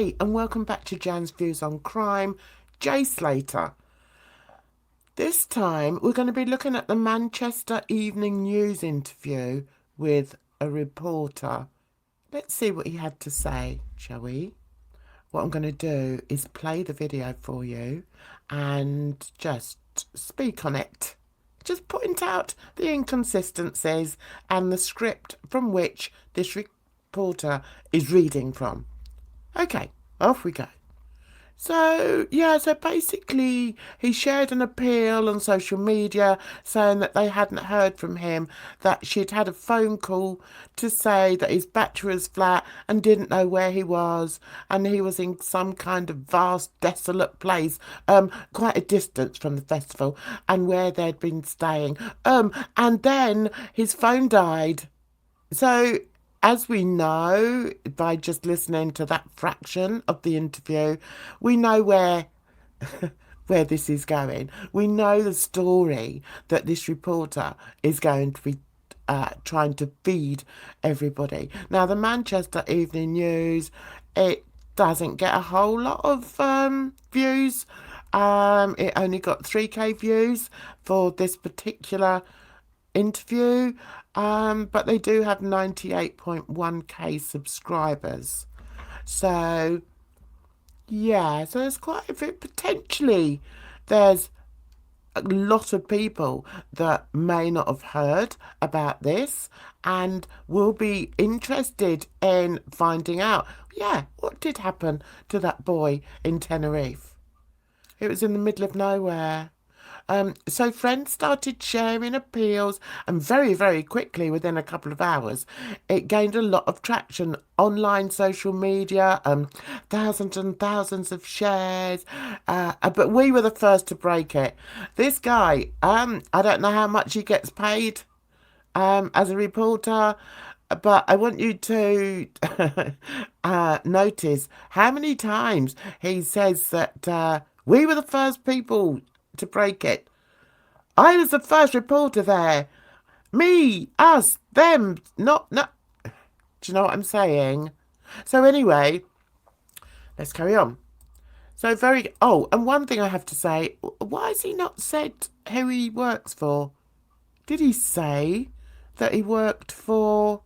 Hey, and welcome back to Jan's Views on Crime, Jay Slater. This time we're going to be looking at the Manchester Evening News interview with a reporter. Let's see what he had to say, shall we? What I'm going to do is play the video for you and just speak on it. Just point out the inconsistencies and the script from which this reporter is reading from. Okay, off we go. So basically he shared an appeal on social media saying that they hadn't heard from him, that she'd had a phone call to say that his battery was flat and didn't know where he was, and he was in some kind of vast, desolate place, quite a distance from the festival and where they'd been staying. And then his phone died. So, as we know, by just listening to that fraction of the interview, we know where this is going. We know the story that this reporter is going to be trying to feed everybody. Now, the Manchester Evening News, it doesn't get a whole lot of views. It only got 3k views for this particular interview, but they do have 98.1k subscribers. So there's quite a bit. Potentially there's a lot of people that may not have heard about this and will be interested in finding out, what did happen to that boy in Tenerife. It was in the middle of nowhere. So friends started sharing appeals, and very, very quickly, within a couple of hours, it gained a lot of traction. Online social media, thousands and thousands of shares, but we were the first to break it. This guy, I don't know how much he gets paid as a reporter, but I want you to notice how many times he says that we were the first people to break it. I was the first reporter there. Me, us, them, not. Do you know what I'm saying? So anyway, let's carry on. So and one thing I have to say, why has he not said who he works for? Did he say that he worked for...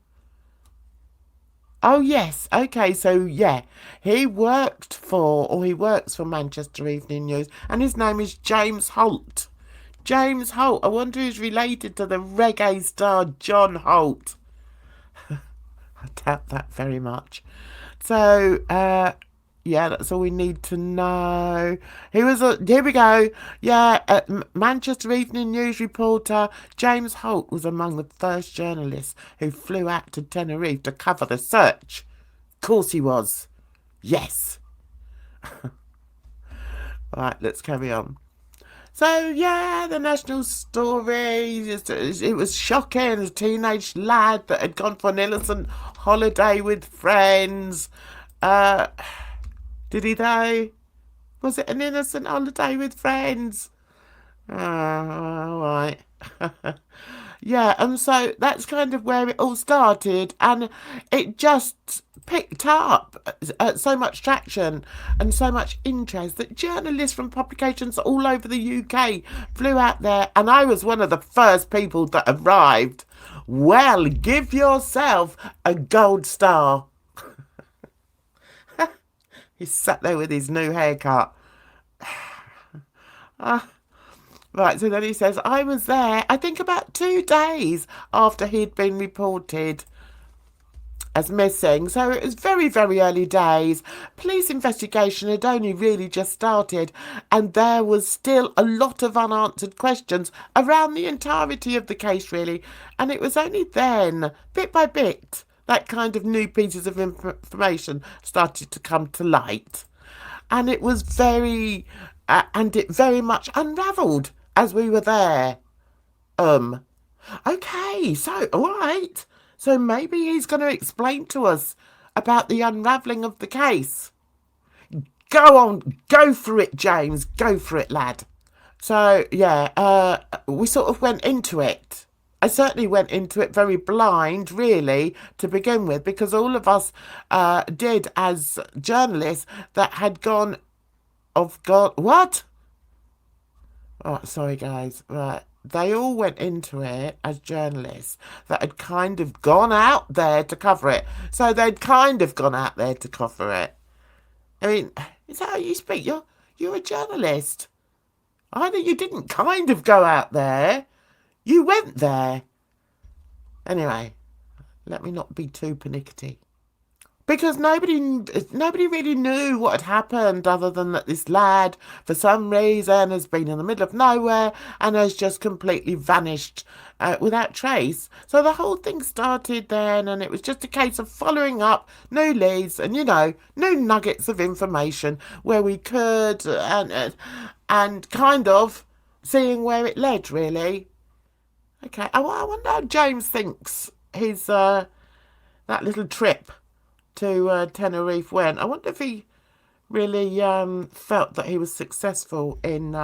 Oh, yes. Okay, so he works for Manchester Evening News, and his name is James Holt. James Holt. I wonder who's related to the reggae star John Holt. I doubt that very much. So, that's all we need to know. Here we go. Manchester Evening News reporter James Holt was among the first journalists who flew out to Tenerife to cover the search. Of course he was. Yes. Right, let's carry on. So, the national story, it was shocking. A teenage lad that had gone for an innocent holiday with friends. Did he though? Was it an innocent holiday with friends? Oh, all right. And so that's kind of where it all started, and it just picked up so much traction and so much interest that journalists from publications all over the UK flew out there, and I was one of the first people that arrived. Well, give yourself a gold star. He sat there with his new haircut. Right, so then he says, I was there, I think about 2 days after he'd been reported as missing. So it was very, very early days. Police investigation had only really just started, and there was still a lot of unanswered questions around the entirety of the case, really. And it was only then, bit by bit, that kind of new pieces of information started to come to light. And it was very much unravelled as we were there. Okay, so, all right. So maybe he's going to explain to us about the unravelling of the case. Go on, go for it, James. Go for it, lad. So, we sort of went into it. I certainly went into it very blind, really, to begin with, because all of us did as journalists that had gone, what? Oh, sorry, guys. Right. They all went into it as journalists that had kind of gone out there to cover it. So they'd kind of gone out there to cover it. I mean, is that how you speak? You're a journalist. Either you didn't kind of go out there, you went there. Anyway, let me not be too pernickety. Because nobody really knew what had happened, other than that this lad, for some reason, has been in the middle of nowhere and has just completely vanished without trace. So the whole thing started then, and it was just a case of following up new leads and, new nuggets of information where we could, and kind of seeing where it led, really. Okay, I wonder how James thinks his that little trip to Tenerife went. I wonder if he really felt that he was successful in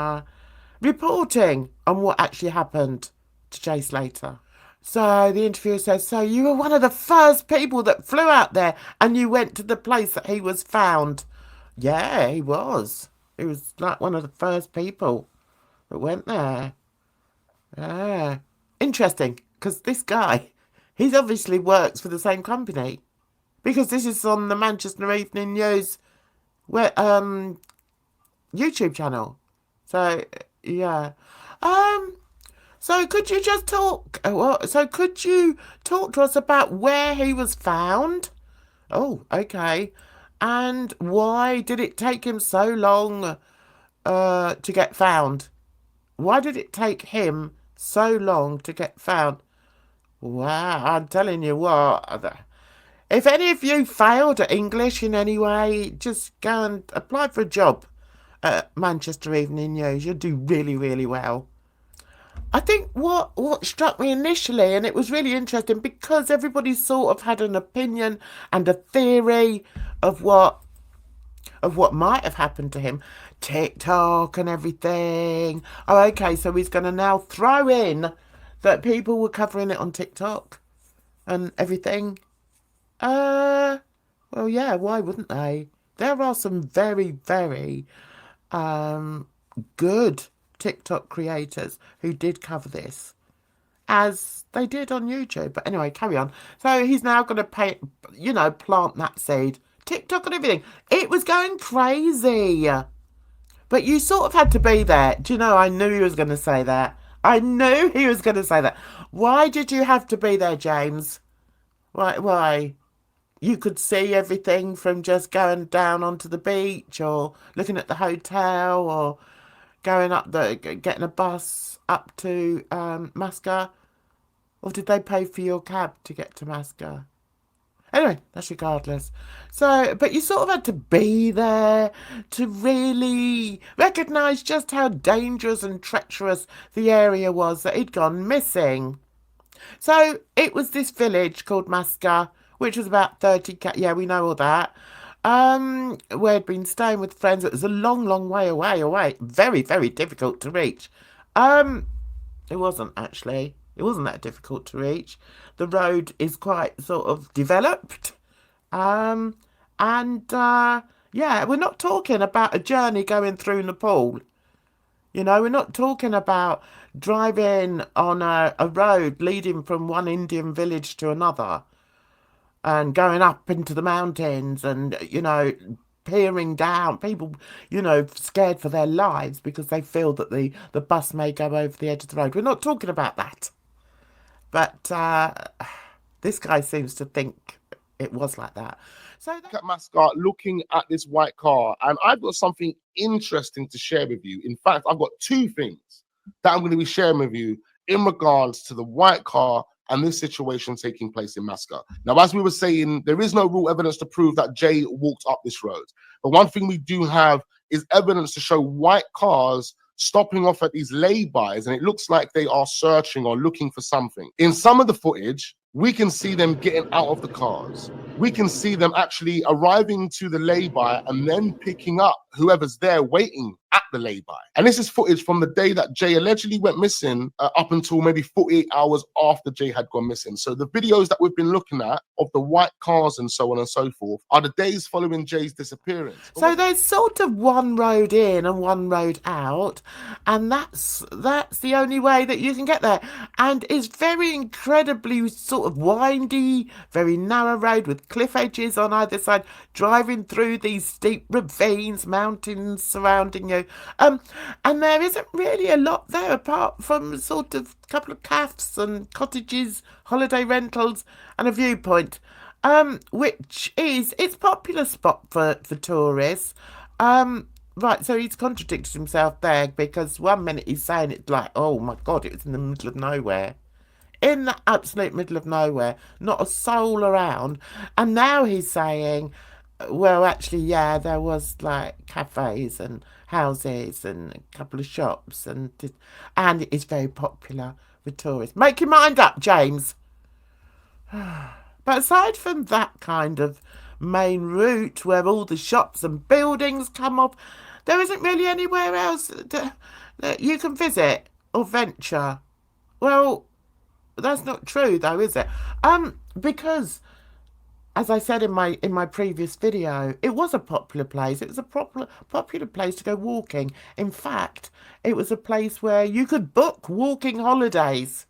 reporting on what actually happened to Jay Slater. So the interviewer says, so you were one of the first people that flew out there and you went to the place that he was found. Yeah, he was. He was like one of the first people that went there. Yeah. Interesting, because this guy, he obviously works for the same company. Because this is on the Manchester Evening News YouTube channel. So, yeah. So could you just talk... So could you talk to us about where he was found? Oh, okay. And why did it take him so long to get found? Why did it take him so long to get found? Wow, I'm telling you what... If any of you failed at English in any way, just go and apply for a job at Manchester Evening News. You'll do really, really well. I think what struck me initially, and it was really interesting because everybody sort of had an opinion and a theory of what might have happened to him. TikTok and everything. Oh, okay, so he's going to now throw in that people were covering it on TikTok and everything. Well, yeah, why wouldn't they? There are some very, very good TikTok creators who did cover this, as they did on YouTube. But anyway, carry on. So he's now going to plant that seed. TikTok and everything. It was going crazy. But you sort of had to be there. Do you know, I knew he was going to say that. I knew he was going to say that. Why did you have to be there, James? Why? You could see everything from just going down onto the beach or looking at the hotel or getting a bus up to Masca. Or did they pay for your cab to get to Masca? Anyway, that's regardless. So, but you sort of had to be there to really recognise just how dangerous and treacherous the area was that he'd gone missing. So it was this village called Masca, which was about 30k. Yeah, we know all that. Where he'd been staying with friends. It was a long, long way away. Very, very difficult to reach. It wasn't actually. It wasn't that difficult to reach. The road is quite sort of developed. Yeah, we're not talking about a journey going through Nepal. We're not talking about driving on a road leading from one Indian village to another and going up into the mountains and, peering down. People, scared for their lives because they feel that the bus may go over the edge of the road. We're not talking about that. But this guy seems to think it was like that. So at Masca, looking at this white car, and I've got something interesting to share with you. In fact, I've got two things that I'm going to be sharing with you in regards to the white car and this situation taking place in Masca. Now, as we were saying, there is no real evidence to prove that Jay walked up this road. But one thing we do have is evidence to show white cars stopping off at these lay-bys, and it looks like they are searching or looking for something. In some of the footage, we can see them getting out of the cars. We can see them actually arriving to the lay-by and then picking up whoever's there waiting at the lay-by. And this is footage from the day that Jay allegedly went missing up until maybe 48 hours after Jay had gone missing. So the videos that we've been looking at of the white cars and so on and so forth are the days following Jay's disappearance. So there's sort of one road in and one road out, and that's the only way that you can get there. And it's very incredibly sort of windy, very narrow road with cliff edges on either side, driving through these steep ravines, mountains surrounding you. And there isn't really a lot there apart from sort of a couple of cafes and cottages, holiday rentals, and a viewpoint. Which is, it's a popular spot for tourists. Right, so he's contradicted himself there, because one minute he's saying it's like, oh my God, it was in the middle of nowhere. In the absolute middle of nowhere, not a soul around. And now he's saying, well, actually, yeah, there was like cafes and houses and a couple of shops, and it is very popular with tourists. Make your mind up, James. But aside from that kind of main route where all the shops and buildings come off, there isn't really anywhere else that you can visit or venture. Well, that's not true though, is it? Because as I said in my previous video, it was a popular place. It was a popular place to go walking. In fact, it was a place where you could book walking holidays.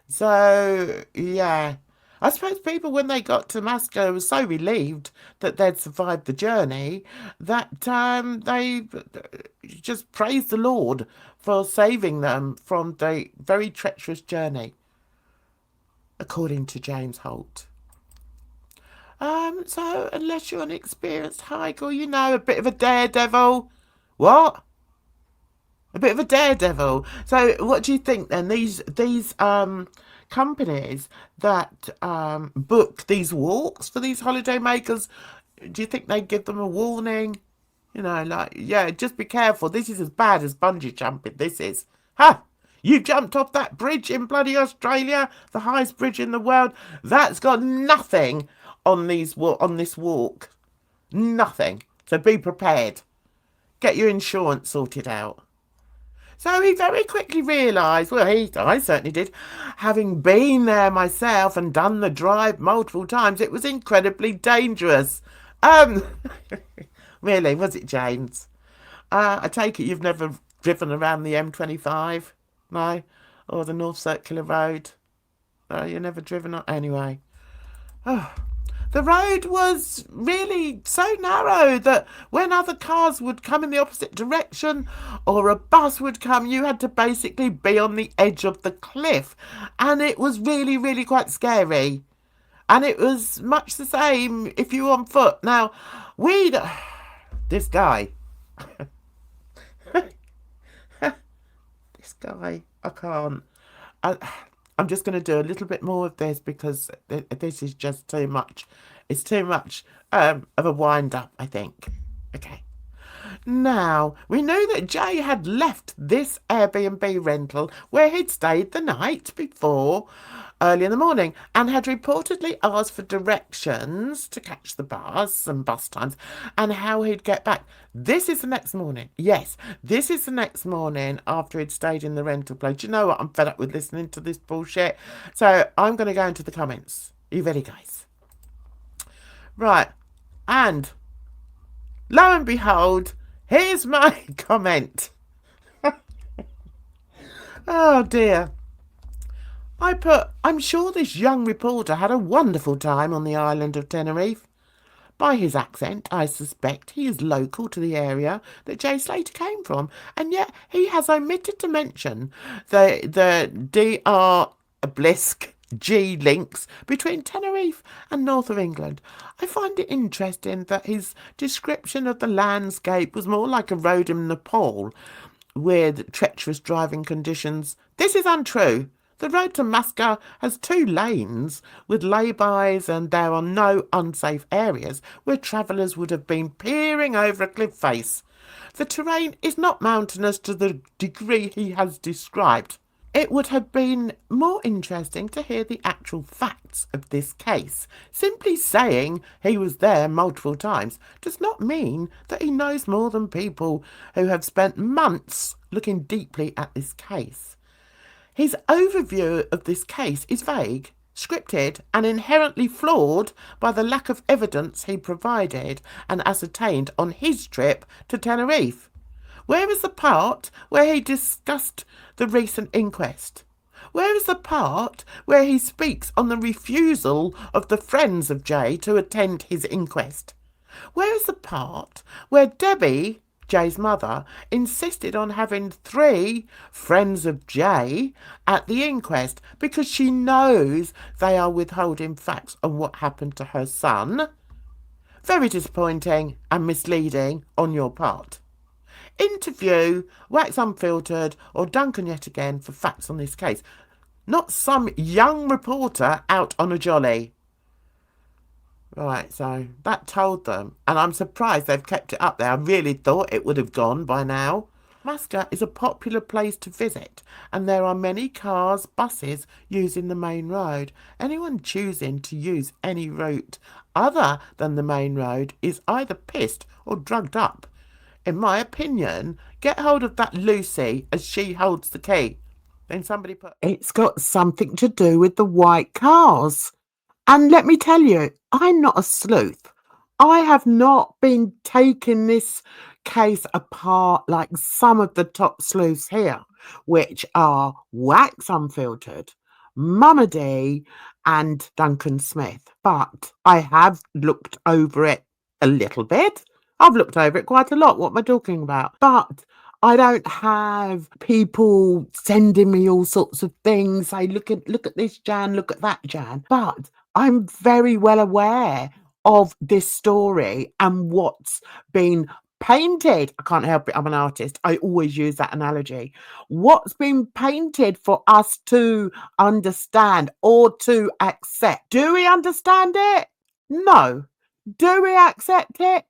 So, yeah. I suppose people, when they got to Masca, were so relieved that they'd survived the journey that they just praised the Lord for saving them from the very treacherous journey, according to James Holt. So unless you're an experienced hiker, you know, a bit of a daredevil. What? A bit of a daredevil. So what do you think then? These companies that book these walks for these holiday makers, do you think they give them a warning? You know, like, yeah, just be careful. This is as bad as bungee jumping. This is. Ha! You jumped off that bridge in bloody Australia, the highest bridge in the world. That's got nothing on this walk. Nothing. So be prepared. Get your insurance sorted out. So he very quickly realised, well, I certainly did, having been there myself and done the drive multiple times, it was incredibly dangerous. Really, was it, James? I take it you've never driven around the M25, no? Or the North Circular Road? You've never driven on? Anyway. Oh. The road was really so narrow that when other cars would come in the opposite direction or a bus would come, you had to basically be on the edge of the cliff. And it was really, really quite scary. And it was much the same if you were on foot. Now, this guy, I can't. I'm just going to do a little bit more of this because this is just too much. It's too much of a wind-up, I think. Okay. Now, we know that Jay had left this Airbnb rental where he'd stayed the night before early in the morning and had reportedly asked for directions to catch the bus and bus times and how he'd get back. This is the next morning. Yes, this is the next morning after he'd stayed in the rental place. Do you know what? I'm fed up with listening to this bullshit. So I'm going to go into the comments. Are you ready, guys? Right. And lo and behold, here's my comment. Oh, dear. I'm sure this young reporter had a wonderful time on the island of Tenerife. By his accent, I suspect he is local to the area that Jay Slater came from, and yet he has omitted to mention the DR Blisk G links between Tenerife and north of England. I find it interesting that his description of the landscape was more like a road in Nepal with treacherous driving conditions. This is untrue. The road to Masca has 2 lanes with lay-bys, and there are no unsafe areas where travellers would have been peering over a cliff face. The terrain is not mountainous to the degree he has described. It would have been more interesting to hear the actual facts of this case. Simply saying he was there multiple times does not mean that he knows more than people who have spent months looking deeply at this case. His overview of this case is vague, scripted, and inherently flawed by the lack of evidence he provided and ascertained on his trip to Tenerife. Where is the part where he discussed the recent inquest? Where is the part where he speaks on the refusal of the friends of Jay to attend his inquest? Where is the part where Debbie, Jay's mother, insisted on having 3 friends of Jay at the inquest because she knows they are withholding facts on what happened to her son? Very disappointing and misleading on your part. Interview Wax Unfiltered or Duncan yet again for facts on this case, not some young reporter out on a jolly. Right, so that told them, and I'm surprised they've kept it up there. I really thought it would have gone by now. Masca is a popular place to visit, and there are many cars, buses using the main road. Anyone choosing to use any route other than the main road is either pissed or drugged up. In my opinion, get hold of that Lucy as she holds the key. Then somebody put, it's got something to do with the white cars. And let me tell you, I'm not a sleuth. I have not been taking this case apart like some of the top sleuths here, which are Wax Unfiltered, Mama D, and Duncan Smith. But I have looked over it a little bit. I've looked over it quite a lot. What am I talking about? But I don't have people sending me all sorts of things. Say, look at this, Jan, look at that, Jan. But I'm very well aware of this story and what's been painted. I can't help it. I'm an artist. I always use that analogy. What's been painted for us to understand or to accept. Do we understand it? No. Do we accept it?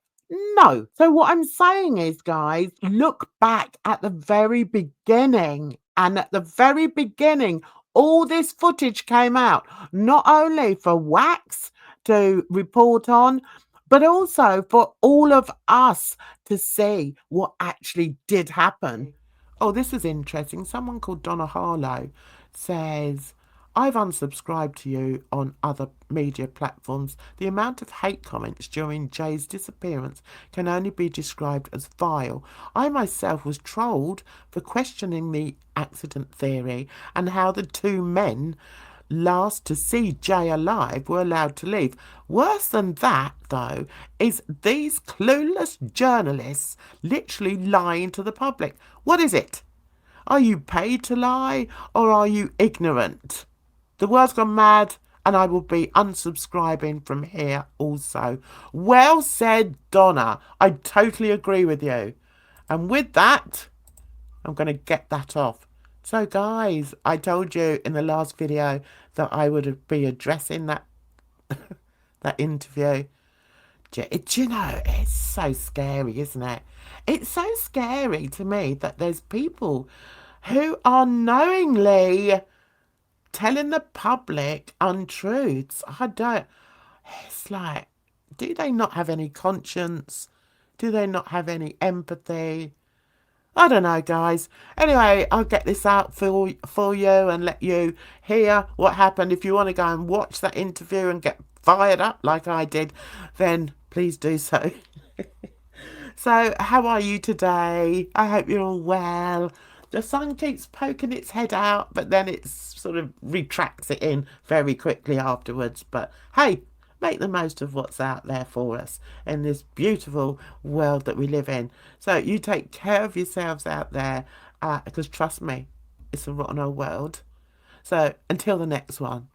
No. So what I'm saying is, guys, look back at the very beginning. And at the very beginning, all this footage came out, not only for Wax to report on, but also for all of us to see what actually did happen. Oh, this is interesting. Someone called Donna Harlow says, I've unsubscribed to you on other media platforms. The amount of hate comments during Jay's disappearance can only be described as vile. I myself was trolled for questioning the accident theory and how the 2 men last to see Jay alive were allowed to leave. Worse than that, though, is these clueless journalists literally lying to the public. What is it? Are you paid to lie or are you ignorant? The world's gone mad and I will be unsubscribing from here also. Well said, Donna. I totally agree with you. And with that, I'm going to get that off. So, guys, I told you in the last video that I would be addressing that that interview. Do you know, it's so scary, isn't it? It's so scary to me that there's people who are knowingly telling the public untruths. It's like, do they not have any conscience? Do they not have any empathy? I don't know, guys. Anyway, I'll get this out for you and let you hear what happened. If you want to go and watch that interview and get fired up like I did, then please do so. So, how are you today? I hope you're all well. The sun keeps poking its head out, but then it sort of retracts it in very quickly afterwards. But hey, make the most of what's out there for us in this beautiful world that we live in. So you take care of yourselves out there, because trust me, it's a rotten old world. So until the next one.